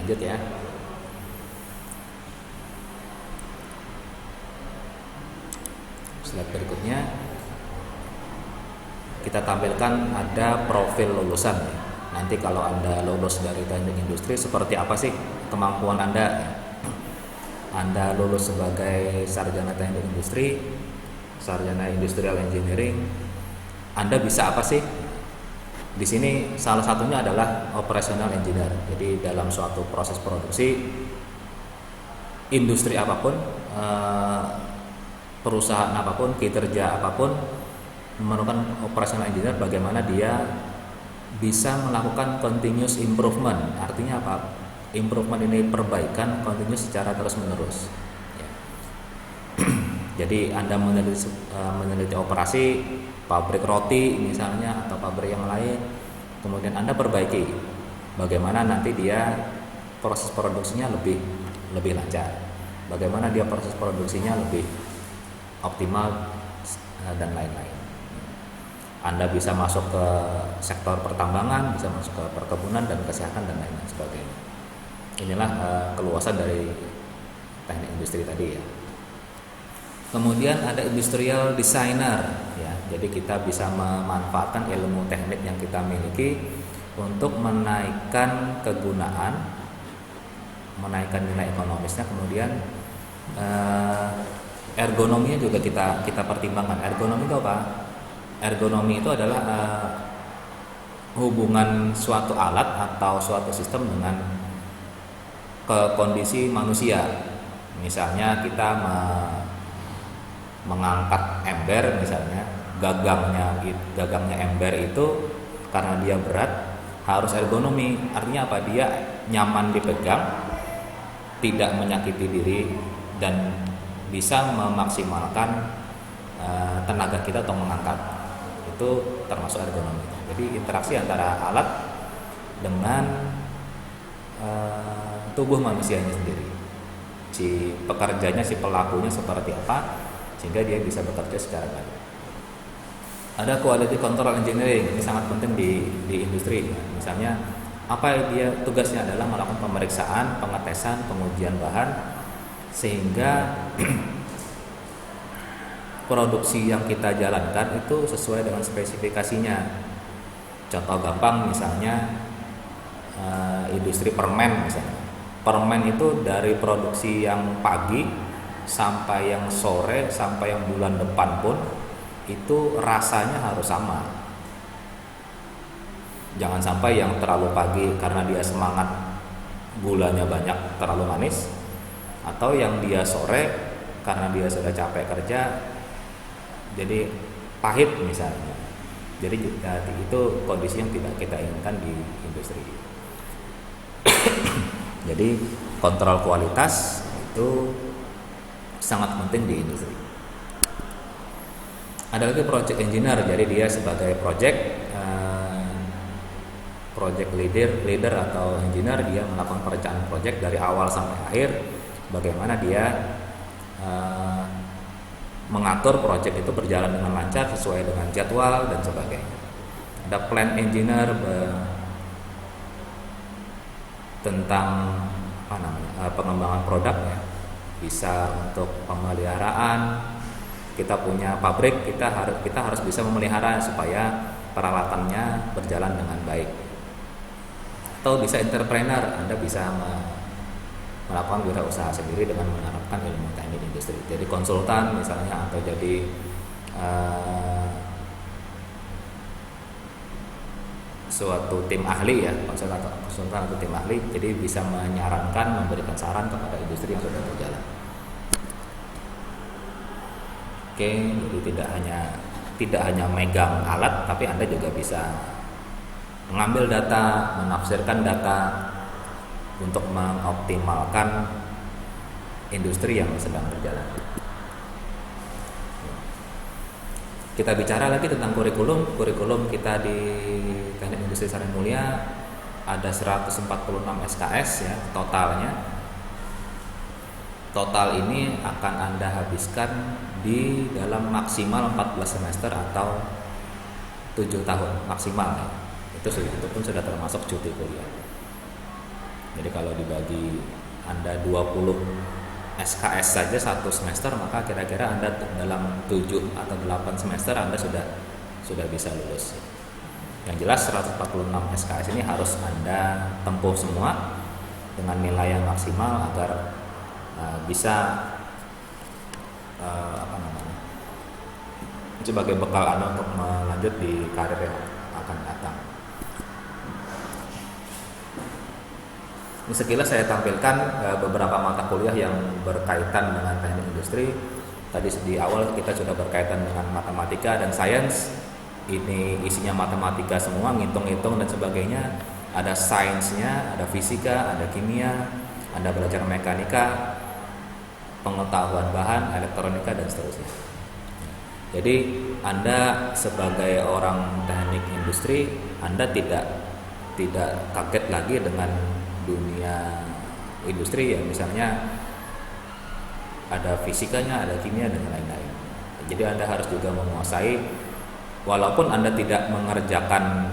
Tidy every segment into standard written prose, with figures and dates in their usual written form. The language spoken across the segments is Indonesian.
Lanjut ya. Slide berikutnya kita tampilkan ada profil lulusan ya. Nanti kalau Anda lulus dari teknik industri, seperti apa sih kemampuan Anda? Anda lulus sebagai sarjana teknik industri, sarjana industrial engineering, Anda bisa apa sih? Di sini salah satunya adalah operational engineer. Jadi dalam suatu proses produksi, industri apapun, perusahaan apapun, kinerja apapun, memerlukan operational engineer bagaimana dia bisa melakukan continuous improvement. Artinya apa? Improvement ini perbaikan continuous secara terus menerus ya. Jadi Anda meneliti operasi pabrik roti misalnya atau pabrik yang lain, kemudian Anda perbaiki bagaimana nanti dia proses produksinya lebih lancar, bagaimana dia proses produksinya lebih optimal dan lain-lain. Anda bisa masuk ke sektor pertambangan, bisa masuk ke perkebunan dan kesehatan dan lain-lain sebagainya. Inilah keluasan dari teknik industri tadi ya. Kemudian ada industrial designer ya. Jadi kita bisa memanfaatkan ilmu teknik yang kita miliki untuk menaikkan kegunaan, menaikkan nilai ekonomisnya, kemudian ergonominya juga kita pertimbangkan. Ergonomi itu apa? Ergonomi itu adalah hubungan suatu alat atau suatu sistem dengan ke kondisi manusia. Misalnya kita mengangkat ember, misalnya gagangnya ember itu karena dia berat harus ergonomi. Artinya apa? Dia nyaman dipegang, tidak menyakiti diri, dan bisa memaksimalkan tenaga kita untuk mengangkat. Itu termasuk ergonomi. Jadi interaksi antara alat dengan tubuh manusianya sendiri, si pekerjanya, si pelakunya seperti apa sehingga dia bisa bekerja secara baik. Ada quality control engineering, ini sangat penting di industri ya. Misalnya apa dia tugasnya adalah melakukan pemeriksaan, pengetesan, pengujian bahan sehingga produksi yang kita jalankan itu sesuai dengan spesifikasinya. Contoh gampang misalnya industri permen misalnya. Permen itu dari produksi yang pagi sampai yang sore sampai yang bulan depan pun itu rasanya harus sama. Jangan sampai yang terlalu pagi karena dia semangat gulanya banyak terlalu manis, atau yang dia sore karena dia sudah capek kerja jadi pahit misalnya. Jadi itu kondisi yang tidak kita inginkan di industri. Jadi kontrol kualitas itu sangat penting di industri. Ada lagi project engineer, jadi dia sebagai project leader atau engineer, dia melakukan perencanaan project dari awal sampai akhir, bagaimana dia mengatur project itu berjalan dengan lancar sesuai dengan jadwal dan sebagainya. Ada plant engineer tentang pengembangan produk ya, bisa untuk pemeliharaan. Kita punya pabrik, kita harus bisa memelihara supaya peralatannya berjalan dengan baik. Atau bisa entrepreneur, Anda bisa melakukan wirausaha sendiri dengan menerapkan ilmu teknik industri. Jadi konsultan misalnya, atau jadi suatu tim ahli ya, konsultan atau tim ahli, jadi bisa menyarankan, memberikan saran kepada industri yang sudah berjalan. Oke, jadi tidak hanya megang alat, tapi Anda juga bisa mengambil data, menafsirkan data untuk mengoptimalkan industri yang sedang berjalan. Kita bicara lagi tentang kurikulum kita di Teknik Industri Saren Mulia ada 146 SKS ya totalnya. Total ini akan Anda habiskan di dalam maksimal 14 semester atau 7 tahun maksimal ya. Itu pun sudah termasuk cuti kuliah. Jadi kalau dibagi Anda 20 SKS saja satu semester, maka kira-kira Anda dalam 7 atau 8 semester Anda sudah bisa lulus. Yang jelas 146 SKS ini harus Anda tempuh semua dengan nilai yang maksimal agar bisa sebagai bekal Anda untuk melanjut di karir yang akan datang. Ini sekilas saya tampilkan beberapa mata kuliah yang berkaitan dengan teknik industri. Tadi di awal kita sudah berkaitan dengan matematika dan sains. Ini isinya matematika semua, ngitung-ngitung dan sebagainya. Ada sainsnya, ada fisika, ada kimia, Anda belajar mekanika, pengetahuan bahan, elektronika dan seterusnya. Jadi Anda sebagai orang teknik industri, Anda tidak kaget lagi dengan dunia industri ya, misalnya ada fisikanya, ada kimia dan lain-lain. Jadi Anda harus juga menguasai, walaupun Anda tidak mengerjakan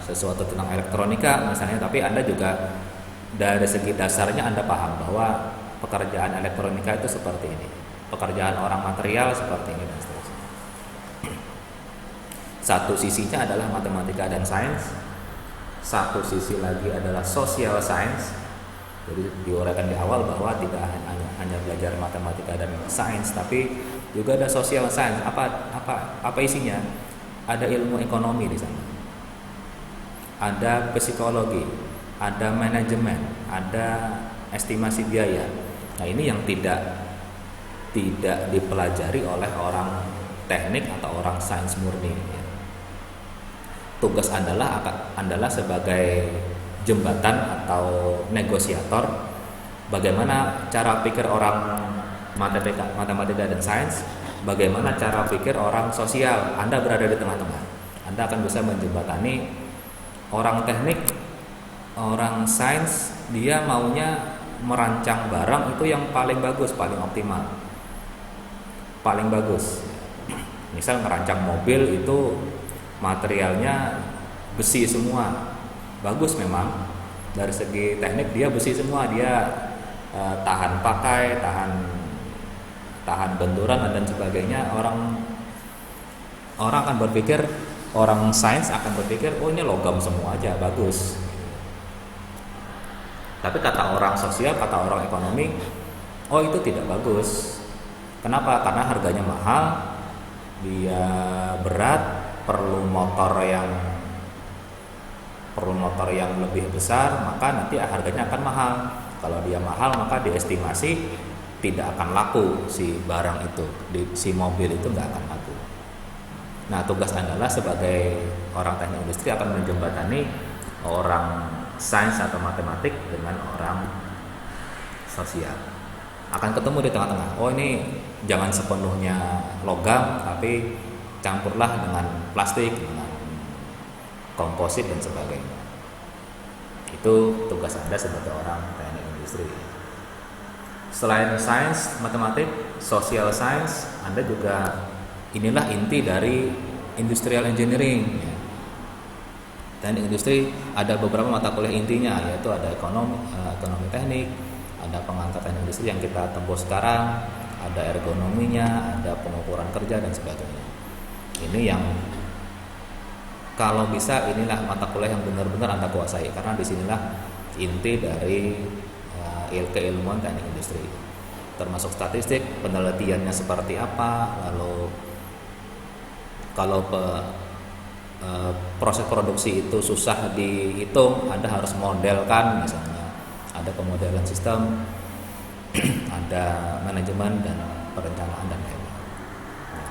sesuatu tentang elektronika misalnya, tapi Anda juga dari segi dasarnya Anda paham bahwa pekerjaan elektronika itu seperti ini, pekerjaan orang material seperti ini dan seterusnya. Satu sisinya adalah matematika dan sains, satu sisi lagi adalah social science. Jadi diuraikan di awal bahwa tidak hanya belajar matematika dan sains, tapi juga ada social science. Apa isinya? Ada ilmu ekonomi di sana, ada psikologi, ada manajemen, ada estimasi biaya. Nah, ini yang tidak dipelajari oleh orang teknik atau orang sains murni. Tugas adalah sebagai jembatan atau negosiator, bagaimana cara pikir orang matematika dan sains, bagaimana cara pikir orang sosial. Anda berada di tengah-tengah. Anda akan bisa menjembatani orang teknik, orang sains, dia maunya merancang barang itu yang paling bagus, paling optimal, paling bagus. Misal merancang mobil itu materialnya besi semua, bagus memang dari segi teknik dia besi semua, dia tahan pakai, tahan benturan dan sebagainya. Orang akan berpikir, orang sains akan berpikir, oh ini logam semua aja, bagus. Tapi kata orang sosial, kata orang ekonomi, oh itu tidak bagus. Kenapa? Karena harganya mahal, dia berat, perlu motor yang lebih besar, maka nanti harganya akan mahal. Kalau dia mahal, maka diestimasi tidak akan laku si barang itu, si mobil itu nggak akan laku. Nah, tugas Anda sebagai orang teknik industri akan menjembatani orang sains atau matematik dengan orang sosial. Akan ketemu di tengah-tengah. Oh, ini jangan sepenuhnya logam, tapi campurlah dengan plastik, dengan komposit dan sebagainya. Itu tugas Anda sebagai orang teknik industri. Selain sains, matematik, social science, Anda juga, inilah inti dari industrial engineering. Teknik industri ada beberapa mata kuliah intinya, yaitu ada ekonomi teknik, ada pengangkatan industri yang kita tempuh sekarang, ada ergonominya, ada pengukuran kerja dan sebagainya. Ini yang kalau bisa inilah mata kuliah yang benar-benar Anda kuasai, karena disinilah inti dari keilmuan teknik industri, termasuk statistik, penelitiannya seperti apa, lalu kalau proses produksi itu susah dihitung, Anda harus modelkan, misalnya ada pemodelan sistem, ada manajemen dan perencanaan dan lain-lain.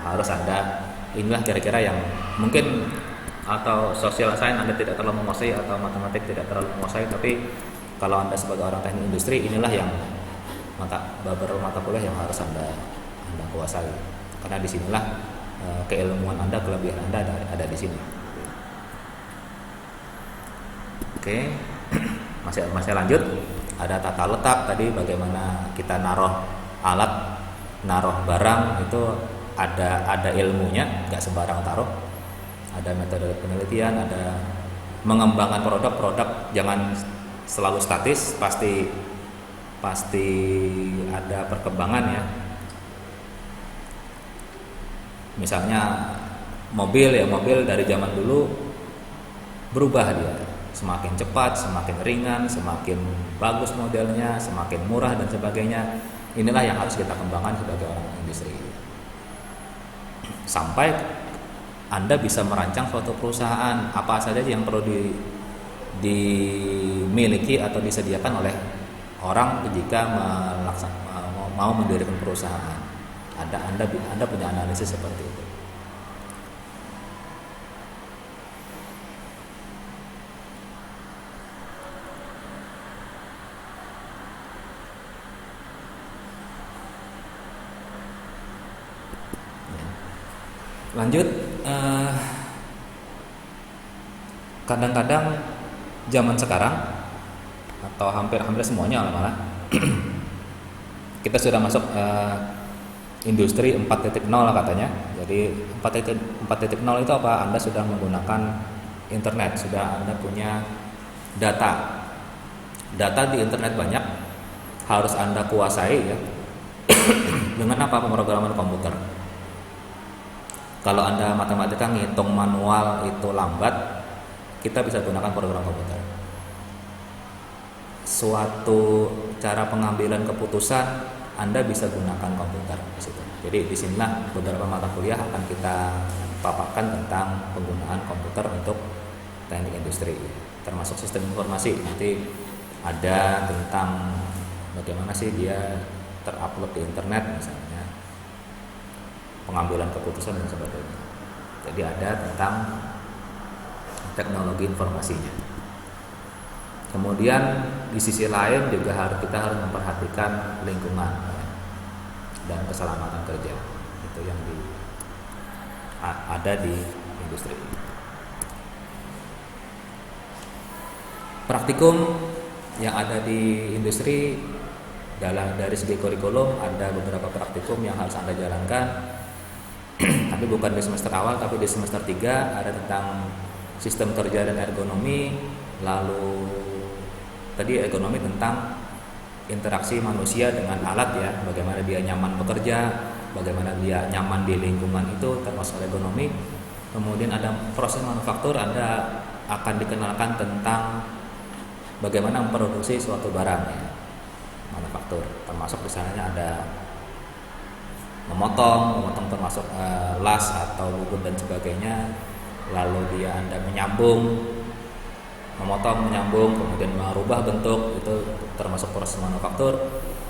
Harus Anda, inilah kira-kira yang mungkin, atau social science Anda tidak terlalu menguasai, atau matematik tidak terlalu menguasai, tapi kalau Anda sebagai orang teknik industri, inilah yang beberapa mata kuliah yang harus Anda kuasai, karena disinilah keilmuan Anda, kelebihan Anda ada di sini. Oke, masih lanjut. Ada tata letak tadi, bagaimana kita naruh alat, naruh barang itu ada ilmunya, nggak sembarang taruh. Ada metode penelitian, ada mengembangkan produk-produk jangan selalu statis, pasti ada perkembangan ya. Misalnya mobil dari zaman dulu berubah dia, semakin cepat, semakin ringan, semakin bagus modelnya, semakin murah dan sebagainya. Inilah yang harus kita kembangkan sebagai orang industri. Sampai Anda bisa merancang suatu perusahaan, apa saja yang perlu dimiliki atau disediakan oleh orang jika mau mendirikan perusahaan. Anda punya analisis seperti itu. Lanjut, kadang-kadang zaman sekarang atau hampir semuanya malah kita sudah masuk industri 4.0 lah katanya. Jadi 4.0 itu apa? Anda sudah menggunakan internet, sudah Anda punya data di internet banyak, harus Anda kuasai ya. Dengan apa? Pemrograman komputer. Kalau Anda matematika ngitung manual itu lambat, kita bisa gunakan program komputer. Suatu cara pengambilan keputusan Anda bisa gunakan komputer di situ. Jadi disinilah beberapa mata kuliah akan kita paparkan tentang penggunaan komputer untuk teknik industri, termasuk sistem informasi. Nanti ada tentang bagaimana sih dia terupload di internet misalnya, pengambilan keputusan dan sebagainya. Jadi ada tentang teknologi informasinya. Kemudian di sisi lain juga kita harus memperhatikan lingkungan ya, dan keselamatan kerja. Itu yang ada di industri. Praktikum yang ada di industri dari segi kurikulum ada beberapa praktikum yang harus Anda jalankan. Tapi bukan di semester awal, tapi di semester 3 ada tentang sistem kerja dan ergonomi. Lalu tadi ergonomi tentang interaksi manusia dengan alat ya, bagaimana dia nyaman bekerja, bagaimana dia nyaman di lingkungan itu, termasuk ergonomi. Kemudian ada proses manufaktur, Anda akan dikenalkan tentang bagaimana memproduksi suatu barang ya, manufaktur. Termasuk di sananya ada memotong termasuk las atau bubut dan sebagainya. Lalu Anda memotong, menyambung, kemudian merubah bentuk, itu termasuk proses manufaktur.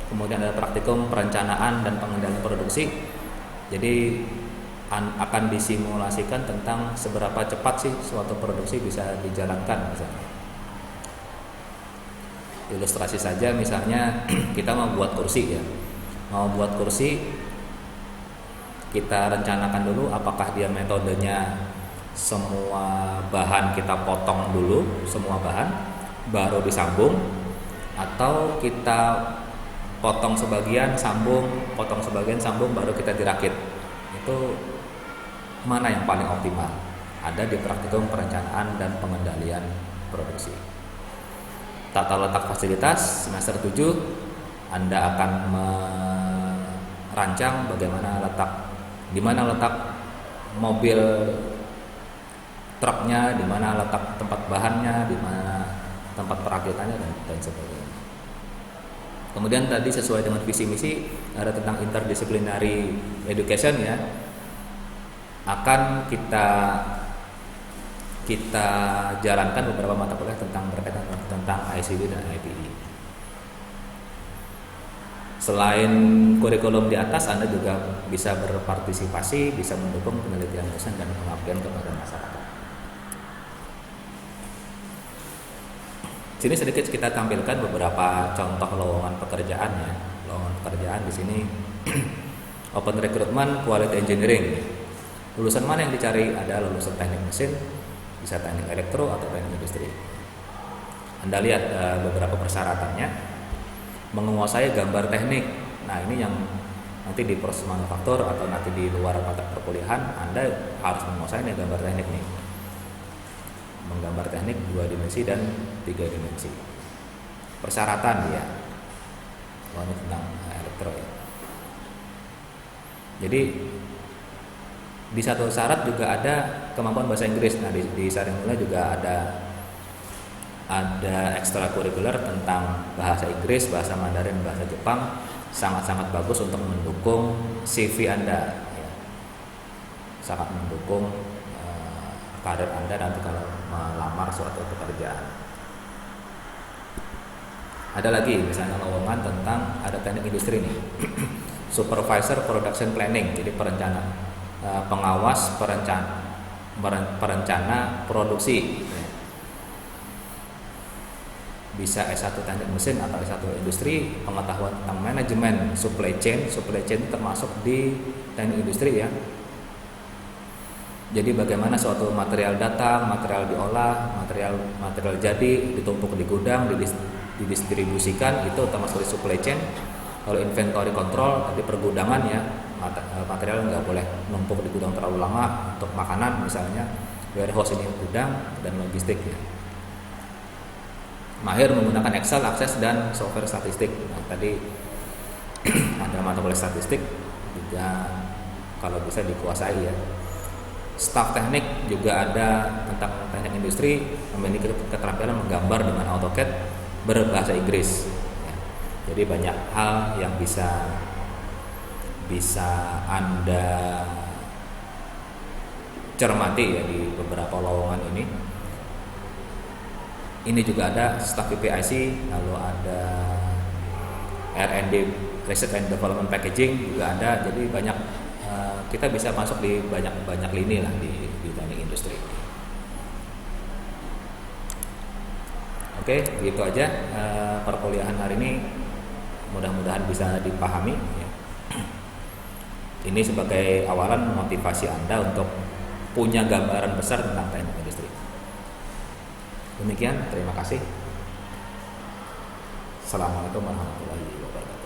Kemudian ada praktikum perencanaan dan pengendalian produksi. Jadi akan disimulasikan tentang seberapa cepat sih suatu produksi bisa dijalankan misalnya. Ilustrasi saja misalnya kita mau buat kursi ya. Mau buat kursi, kita rencanakan dulu apakah dia metodenya semua bahan kita potong dulu, semua bahan baru disambung, atau kita potong sebagian sambung, baru kita dirakit. Itu mana yang paling optimal? Ada di praktikum perencanaan dan pengendalian produksi. Tata letak fasilitas semester 7 Anda akan merancang di mana letak mobil truknya, di mana letak tempat bahannya, di mana tempat perakitannya dan sebagainya. Kemudian tadi sesuai dengan visi misi ada tentang interdisciplinary education ya. Akan kita jalankan beberapa mata kuliah berkaitan tentang ICT dan IPE. Selain kurikulum di atas, Anda juga bisa berpartisipasi, bisa mendukung penelitian dosen dan pengabdian kepada masyarakat. Sini sedikit kita tampilkan beberapa contoh lowongan pekerjaan ya. Lowongan pekerjaan di sini open recruitment quality engineering. Lulusan mana yang dicari? Ada lulusan teknik mesin, bisa teknik elektro atau teknik industri. Anda lihat beberapa persyaratannya. Menguasai gambar teknik. Nah, ini yang nanti di proses manufaktur atau nanti di luar mata perkuliahan Anda harus menguasai gambar teknik nih. menggambar teknik 2 dimensi dan 3 dimensi. Persyaratan ya, ini tentang elektro ya. Jadi di satu syarat juga ada kemampuan bahasa Inggris. Nah di syarat yang mulai juga ada ekstrakurikuler tentang bahasa Inggris, bahasa Mandarin, bahasa Jepang, sangat-sangat bagus untuk mendukung CV Anda ya. Sangat mendukung karir Anda nanti kalau melamar suatu pekerjaan. Ada lagi misalnya lowongan tentang ada teknik industri nih. Supervisor Production Planning, jadi pengawas perencana produksi. Bisa S1 teknik mesin atau S1 industri, pengetahuan tentang manajemen supply chain termasuk di teknik industri ya. Jadi bagaimana suatu material datang, material diolah, material jadi ditumpuk di gudang, didistribusikan, itu termasuk di supply chain. Kalau inventory control di pergudangan ya, material nggak boleh numpuk di gudang terlalu lama untuk makanan misalnya, warehouse ini gudang dan logistik ya. Mahir menggunakan Excel, Access dan software statistik. Nah, tadi ada mata kuliah statistik juga kalau bisa dikuasai ya. Staf teknik juga ada tentang teknik industri, memiliki keterampilan menggambar dengan AutoCAD berbahasa Inggris ya. Jadi banyak hal yang bisa Anda cermati ya di beberapa lowongan ini. Ini juga ada staf PPIC, lalu ada R&D, Research and Development Packaging juga ada. Jadi banyak kita bisa masuk di banyak lini lah di teknik industri. Oke, gitu aja perkuliahan hari ini. Mudah-mudahan bisa dipahami ya. Ini sebagai awalan motivasi Anda untuk punya gambaran besar tentang teknik industri. Demikian, terima kasih. Assalamualaikum warahmatullahi wabarakatuh.